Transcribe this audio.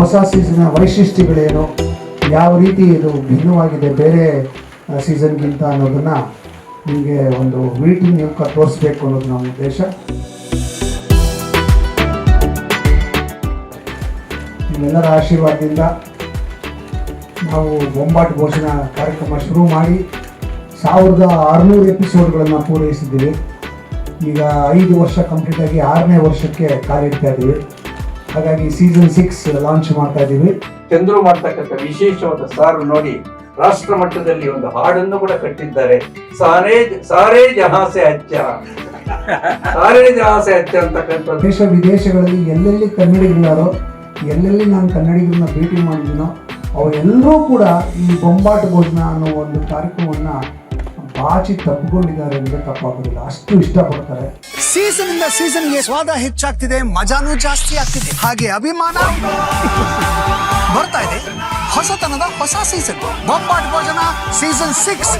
ಹೊಸ ಸೀಸನ್ನ ವೈಶಿಷ್ಟ್ಯಗಳೇನು, ಯಾವ ರೀತಿ ಇದು ಭಿನ್ನವಾಗಿದೆ ಬೇರೆ ಸೀಸನ್ಗಿಂತ ಅನ್ನೋದನ್ನು ನಿಮಗೆ ಒಂದು ಮೀಟಿಂಗ್ ಮೂಲಕ ತೋರಿಸ್ಬೇಕು ಅನ್ನೋದು ನಮ್ಮ ಉದ್ದೇಶ. ನಿಮ್ಮೆಲ್ಲರ ಆಶೀರ್ವಾದದಿಂದ ನಾವು ಬೊಂಬಾಟ್ ಭೋಜನ ಕಾರ್ಯಕ್ರಮ ಶುರು ಮಾಡಿ 1600 ಎಪಿಸೋಡ್ಗಳನ್ನು ಪೂರೈಸಿದ್ದೀವಿ. ಈಗ 5 ವರ್ಷ ಕಂಪ್ಲೀಟ್ ಆಗಿ 6ನೇ ವರ್ಷಕ್ಕೆ ಕಾಲಿಡ್ತಾ ಇದ್ದೀವಿ. ಹಾಗಾಗಿ ಸೀಸನ್ 6 ಲಾಂಚ್ ಮಾಡ್ತಾ ಇದ್ದೀವಿ. ಚಂದ್ರು ಮಾಡ್ತಕ್ಕಂಥ ವಿಶೇಷವಾದ ಸಾರು ನೋಡಿ ರಾಷ್ಟ್ರ ಮಟ್ಟದಲ್ಲಿ ಒಂದು ಹಾಡನ್ನು ಕೂಡ ಕಟ್ಟಿದ್ದಾರೆ. ಸಾರೇ ಜಹಾಸೆ ಅಚ್ಚ, ಸಾರೇ ಜಹಾಸೆ ಅಚ್ಚ ಅಂತಕ್ಕಂಥ. ದೇಶ ವಿದೇಶಗಳಲ್ಲಿ ಎಲ್ಲೆಲ್ಲಿ ಕನ್ನಡಿಗರಿದ್ದಾರೋ, ಎಲ್ಲೆಲ್ಲಿ ನಾನು ಕನ್ನಡಿಗರನ್ನ ಭೇಟಿ ಮಾಡಿದ್ದೀನೋ ಅವರೆಲ್ಲರೂ ಕೂಡ ಈ ಬೊಂಬಾಟ್ ಭೋಜನ ಅನ್ನೋ ಒಂದು ಕಾರ್ಯಕ್ರಮವನ್ನು ಬಾಚಿ ತಪ್ಪಿಕೊಂಡಿದ್ದಾರೆ ಅಂದರೆ ತಪ್ಪಾಗೋದಿಲ್ಲ, ಅಷ್ಟು ಇಷ್ಟಪಡ್ತಾರೆ. ಸೀಸನ್ ಇಂದ ಸೀಸನ್ಗೆ ಸ್ವಾದ ಹೆಚ್ಚಾಗ್ತಿದೆ, ಮಜಾನೂ ಜಾಸ್ತಿ ಆಗ್ತಿದೆ, ಹಾಗೆ ಅಭಿಮಾನ ಬರ್ತಾ ಇದೆ. ಹೊಸತನದ ಹೊಸ ಸೀಸನ್ ಬೊಂಬಾಟ್ ಭೋಜನ ಸೀಸನ್ 6.